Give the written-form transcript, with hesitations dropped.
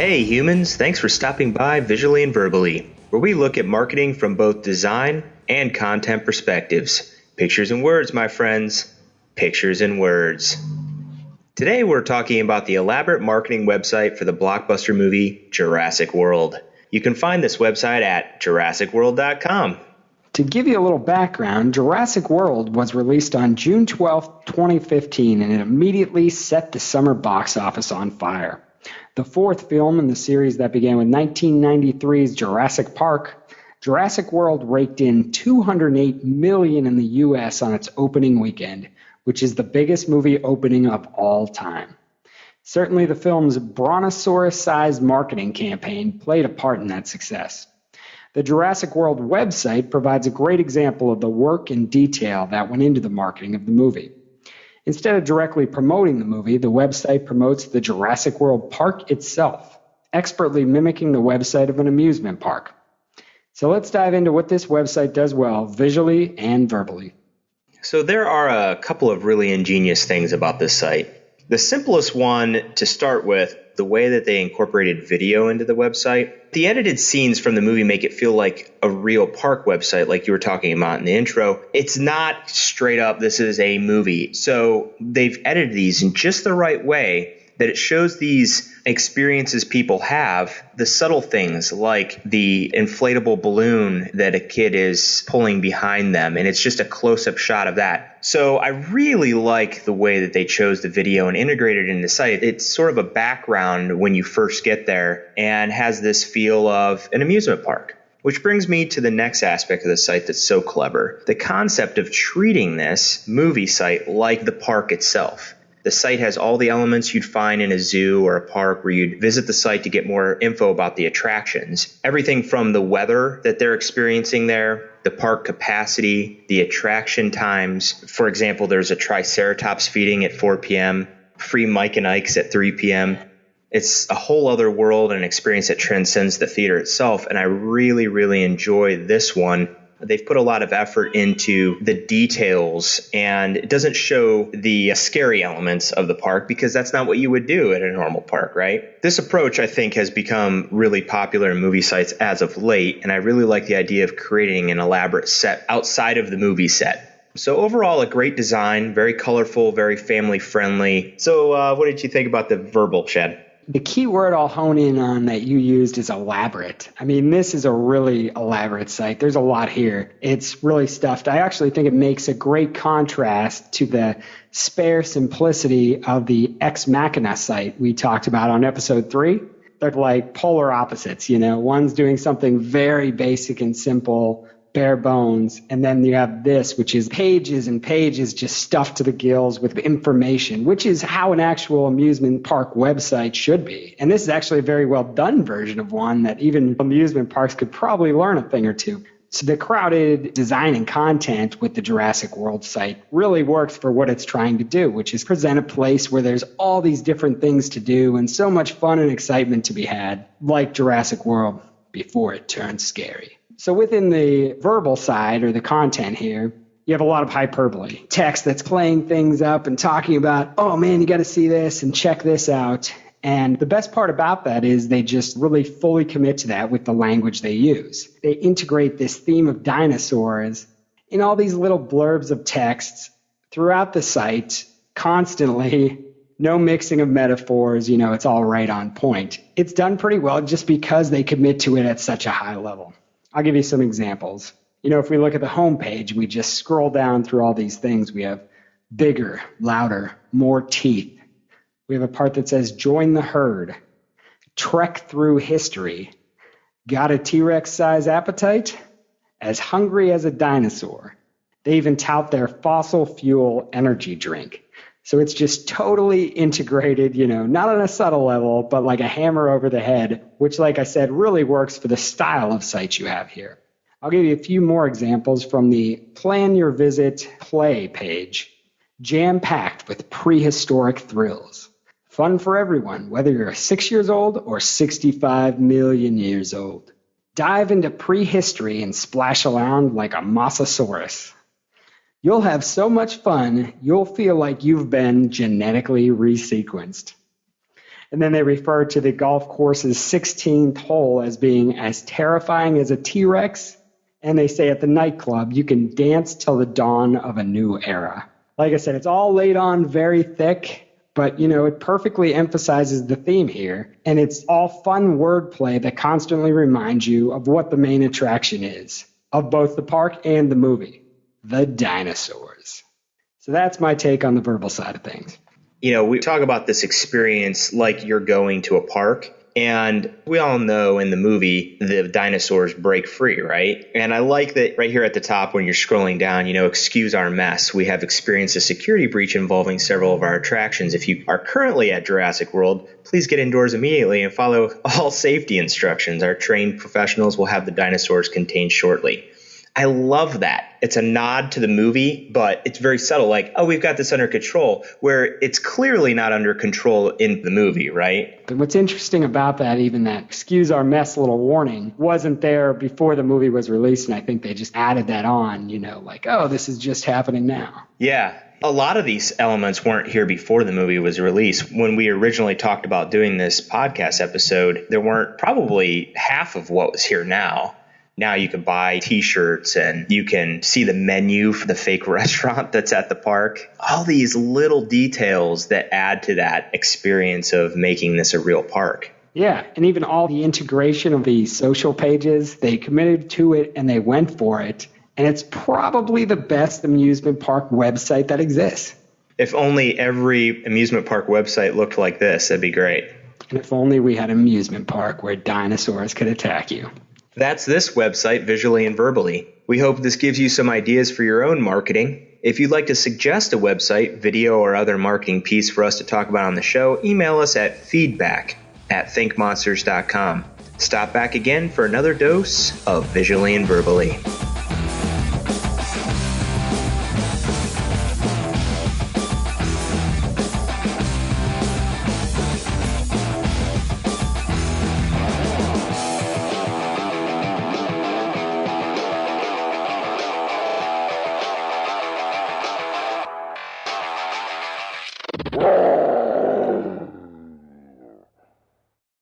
Hey humans, thanks for stopping by Visually and Verbally, where we look at marketing from both design and content perspectives. Pictures and words, my friends. Pictures and words. Today we're talking about the elaborate marketing website for the blockbuster movie Jurassic World. You can find this website at JurassicWorld.com. To give you a little background, Jurassic World was released on June 12, 2015, and it immediately set the summer box office on fire. The fourth film in the series that began with 1993's Jurassic Park, Jurassic World raked in $208 million in the U.S. on its opening weekend, which is the biggest movie opening of all time. Certainly the film's brontosaurus-sized marketing campaign played a part in that success. The Jurassic World website provides a great example of the work and detail that went into the marketing of the movie. Instead of directly promoting the movie, the website promotes the Jurassic World Park itself, expertly mimicking the website of an amusement park. So let's dive into what this website does well, visually and verbally. So there are a couple of really ingenious things about this site. The simplest one to start with, the way that they incorporated video into the website. The edited scenes from the movie make it feel like a real park website, like you were talking about in the intro. It's not straight up, this is a movie. So they've edited these in just the right way that it shows these experiences people have, the subtle things like the inflatable balloon that a kid is pulling behind them, and it's just a close-up shot of that. So I really like the way that they chose the video and integrated it in the site. It's sort of a background when you first get there and has this feel of an amusement park. Which brings me to the next aspect of the site that's so clever, the concept of treating this movie site like the park itself. The site has all the elements you'd find in a zoo or a park where you'd visit the site to get more info about the attractions. Everything from the weather that they're experiencing there, the park capacity, the attraction times. For example, there's a Triceratops feeding at 4 p.m., free Mike and Ike's at 3 p.m. It's a whole other world and experience that transcends the theater itself, and I really, really enjoy this one. They've put a lot of effort into the details, and it doesn't show the scary elements of the park because that's not what you would do at a normal park, right? This approach, I think, has become really popular in movie sites as of late, and I really like the idea of creating an elaborate set outside of the movie set. So overall, a great design, very colorful, very family friendly. So what did you think about the verbal, Chad? The key word I'll hone in on that you used is elaborate. I mean, this is a really elaborate site. There's a lot here. It's really stuffed. I actually think it makes a great contrast to the spare simplicity of the Ex Machina site we talked about on episode 3. They're like polar opposites, you know. One's doing something very basic and simple, bare bones, and then you have this, which is pages and pages just stuffed to the gills with information, which is how an actual amusement park website should be. And this is actually a very well done version of one that even amusement parks could probably learn a thing or two. So the crowded design and content with the Jurassic World site really works for what it's trying to do, which is present a place where there's all these different things to do and so much fun and excitement to be had, like Jurassic World before it turns scary. So within the verbal side or the content here, you have a lot of hyperbole. Text that's playing things up and talking about, oh man, you got to see this and check this out. And the best part about that is they just really fully commit to that with the language they use. They integrate this theme of dinosaurs in all these little blurbs of texts throughout the site constantly. No mixing of metaphors, you know, it's all right on point. It's done pretty well just because they commit to it at such a high level. I'll give you some examples. You know, if we look at the homepage, we just scroll down through all these things. We have bigger, louder, more teeth. We have a part that says join the herd, trek through history, got a T-Rex size appetite, as hungry as a dinosaur. They even tout their fossil fuel energy drink. So it's just totally integrated, you know, not on a subtle level, but like a hammer over the head, which, like I said, really works for the style of site you have here. I'll give you a few more examples from the Plan Your Visit Play page. Jam-packed with prehistoric thrills. Fun for everyone, whether you're 6 years old or 65 million years old. Dive into prehistory and splash around like a Mosasaurus. You'll have so much fun, you'll feel like you've been genetically resequenced. And then they refer to the golf course's 16th hole as being as terrifying as a T-Rex. And they say at the nightclub, you can dance till the dawn of a new era. Like I said, it's all laid on very thick, but, it perfectly emphasizes the theme here. And it's all fun wordplay that constantly reminds you of what the main attraction is of both the park and the movie, the dinosaurs. So that's my take on the verbal side of things. We talk about this experience like you're going to a park. And we all know in the movie, the dinosaurs break free, right? And I like that right here at the top when you're scrolling down, excuse our mess. We have experienced a security breach involving several of our attractions. If you are currently at Jurassic World, please get indoors immediately and follow all safety instructions. Our trained professionals will have the dinosaurs contained shortly. I love that. It's a nod to the movie, but it's very subtle, like, oh, we've got this under control, where it's clearly not under control in the movie, right? But what's interesting about that, even that excuse our mess little warning, wasn't there before the movie was released, and I think they just added that on, like, oh, this is just happening now. Yeah. A lot of these elements weren't here before the movie was released. When we originally talked about doing this podcast episode, there weren't probably half of what was here now. Now you can buy T-shirts and you can see the menu for the fake restaurant that's at the park. All these little details that add to that experience of making this a real park. Yeah, and even all the integration of the social pages, they committed to it and they went for it. And it's probably the best amusement park website that exists. If only every amusement park website looked like this, that'd be great. And if only we had an amusement park where dinosaurs could attack you. That's this website, Visually and Verbally. We hope this gives you some ideas for your own marketing. If you'd like to suggest a website, video, or other marketing piece for us to talk about on the show, email us at feedback@thinkmonsters.com. Stop back again for another dose of Visually and Verbally.